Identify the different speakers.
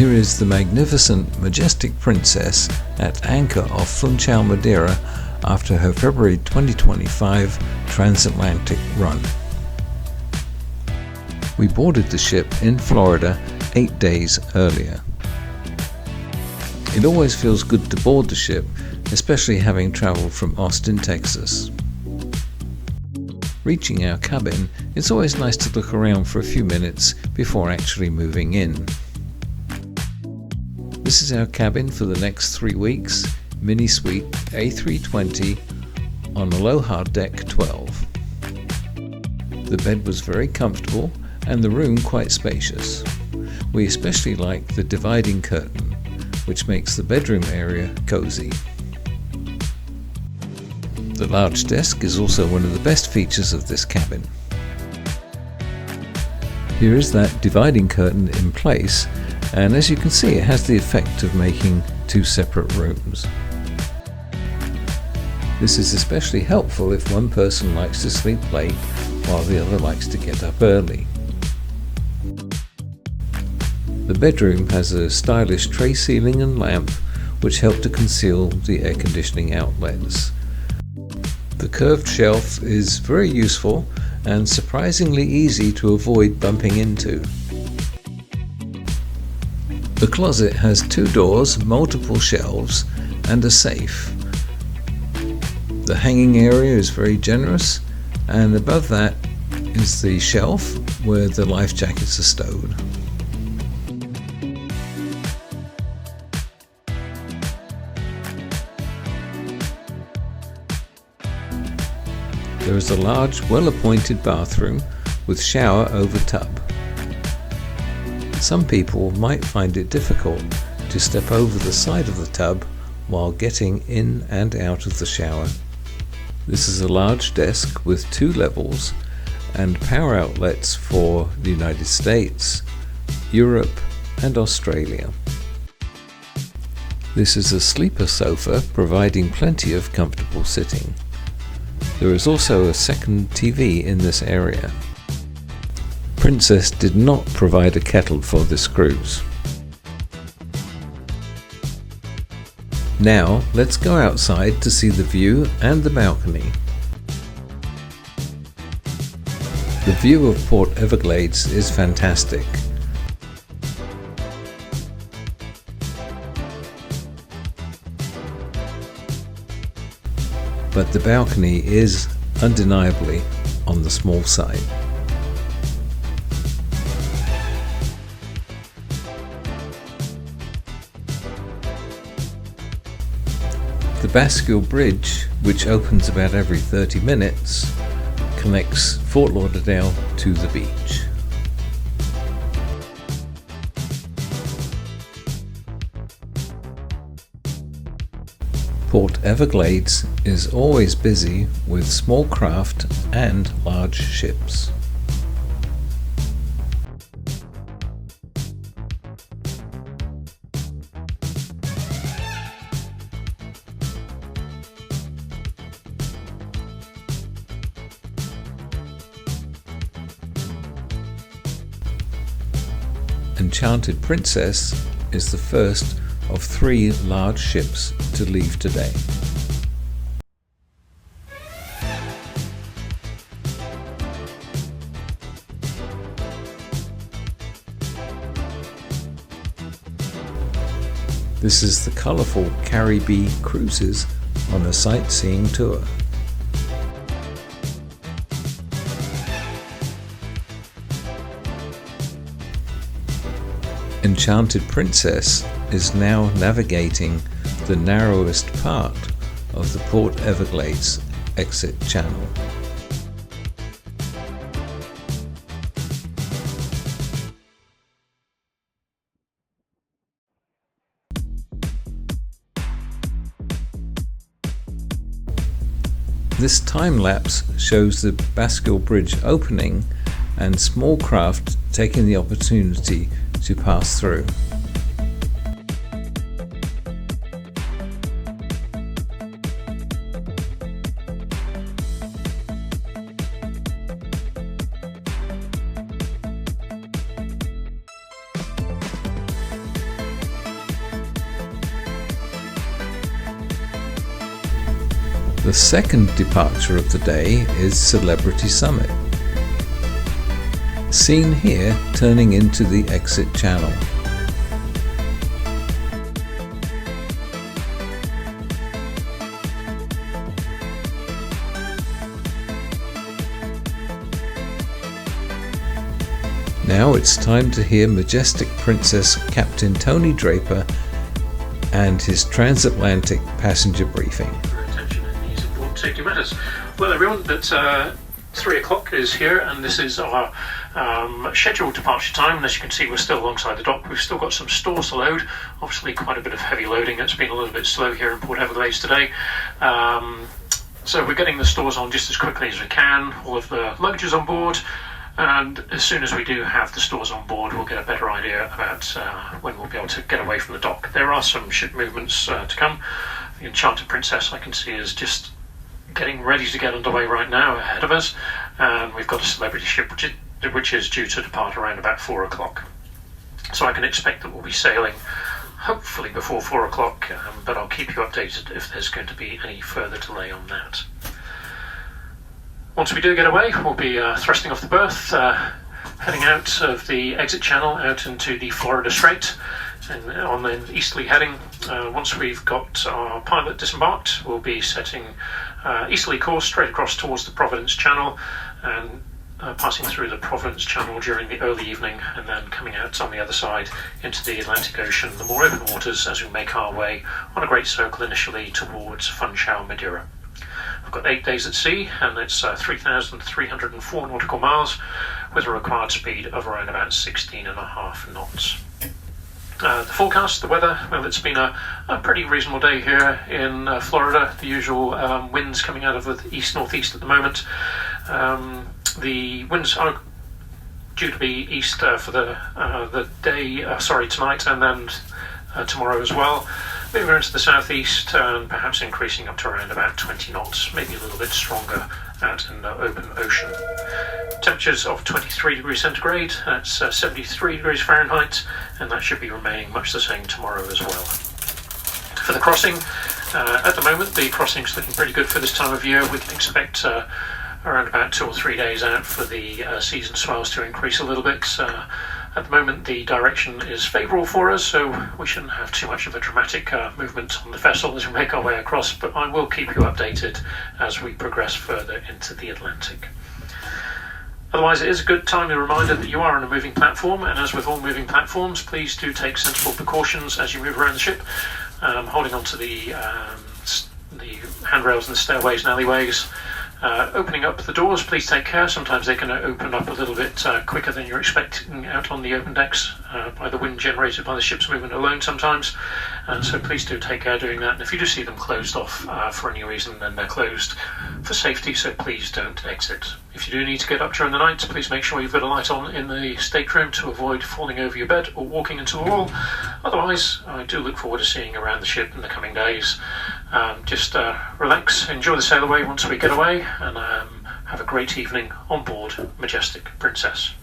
Speaker 1: Here is the magnificent Majestic Princess at anchor off Funchal, Madeira after her February 2025 Transatlantic run. We boarded the ship in Florida 8 days earlier. It always feels good to board the ship, especially having travelled from Austin, Texas. Reaching our cabin, it's always nice to look around for a few minutes before actually moving in. This is our cabin for the next 3 weeks, mini suite A320 on Aloha Deck 12. The bed was very comfortable and the room quite spacious. We especially like the dividing curtain, which makes the bedroom area cozy. The large desk is also one of the best features of this cabin. Here is that dividing curtain in place, and as you can see, it has the effect of making 2 separate rooms. This is especially helpful if one person likes to sleep late while the other likes to get up early. The bedroom has a stylish tray ceiling and lamp which help to conceal the air conditioning outlets. The curved shelf is very useful and surprisingly easy to avoid bumping into. The closet has 2 doors, multiple shelves and a safe. The hanging area is very generous, and above that is the shelf where the life jackets are stowed. There is a large, well-appointed bathroom with shower over tub. Some people might find it difficult to step over the side of the tub while getting in and out of the shower. This is a large desk with 2 levels and power outlets for the United States, Europe and Australia. This is a sleeper sofa providing plenty of comfortable sitting. There is also a second TV in this area. Princess did not provide a kettle for this cruise. Now let's go outside to see the view and the balcony. The view of Port Everglades is fantastic. But the balcony is undeniably on the small side. The Bascule Bridge, which opens about every 30 minutes, connects Fort Lauderdale to the beach. Port Everglades is always busy with small craft and large ships. Enchanted Princess is the first of 3 large ships to leave today. This is the colourful Caribbean cruises on a sightseeing tour. Enchanted Princess is now navigating the narrowest part of the Port Everglades exit channel. This time-lapse shows the Bascule Bridge opening and small craft taking the opportunity to pass through. The second departure of the day is Celebrity Summit, seen here turning into the exit channel. Now it's time to hear Majestic Princess Captain Tony Draper and his Transatlantic passenger briefing.
Speaker 2: Attention in these important safety matters. Well, everyone, that's 3 o'clock is here, and this is our scheduled departure time. And as you can see, we're still alongside the dock. We've still got some stores to load. Obviously, quite a bit of heavy loading. It's been a little bit slow here in Port Everglades today. So we're getting the stores on just as quickly as we can. All of the luggage is on board. And as soon as we do have the stores on board, we'll get a better idea about when we'll be able to get away from the dock. There are some ship movements to come. The Enchanted Princess, I can see, is just getting ready to get underway right now ahead of us. And we've got a celebrity ship which is due to depart around about 4 o'clock. So I can expect that we'll be sailing hopefully before 4 o'clock, but I'll keep you updated if there's going to be any further delay on that. Once we do get away, we'll be thrusting off the berth, heading out of the exit channel out into the Florida Strait and on an easterly heading. Once we've got our pilot disembarked, we'll be setting easterly course straight across towards the Providence Channel and passing through the Providence Channel during the early evening and then coming out on the other side into the Atlantic Ocean, the more open waters, as we make our way on a great circle initially towards Funchal, Madeira. We've got 8 days at sea, and it's 3,304 nautical miles with a required speed of around about 16.5 knots. The forecast, the weather, well, it's been a pretty reasonable day here in Florida. The usual winds coming out of the east-northeast at the moment. The winds are due to be east for the day, tonight, and then tomorrow as well. Moving into the southeast and perhaps increasing up to around about 20 knots, maybe a little bit stronger out in the open ocean. Temperatures of 23 degrees centigrade, that's 73 degrees Fahrenheit, and that should be remaining much the same tomorrow as well. For the crossing, at the moment the crossing's looking pretty good for this time of year. We can expect around about 2 or 3 days out for the season swells to increase a little bit. At the moment the direction is favourable for us, so we shouldn't have too much of a dramatic movement on the vessel as we make our way across, but I will keep you updated as we progress further into the Atlantic. Otherwise, it is a good timely reminder that you are on a moving platform, and as with all moving platforms, please do take sensible precautions as you move around the ship, holding on to the handrails and the stairways and alleyways. Opening up the doors, please take care. Sometimes they can open up a little bit quicker than you're expecting out on the open decks by the wind generated by the ship's movement alone sometimes. And so please do take care doing that. And if you do see them closed off for any reason, then they're closed for safety, so please don't exit. If you do need to get up during the night, please make sure you've got a light on in the stateroom to avoid falling over your bed or walking into a wall. Otherwise, I do look forward to seeing you around the ship in the coming days. Just relax, enjoy the sail away once we get away, and have a great evening on board Majestic Princess.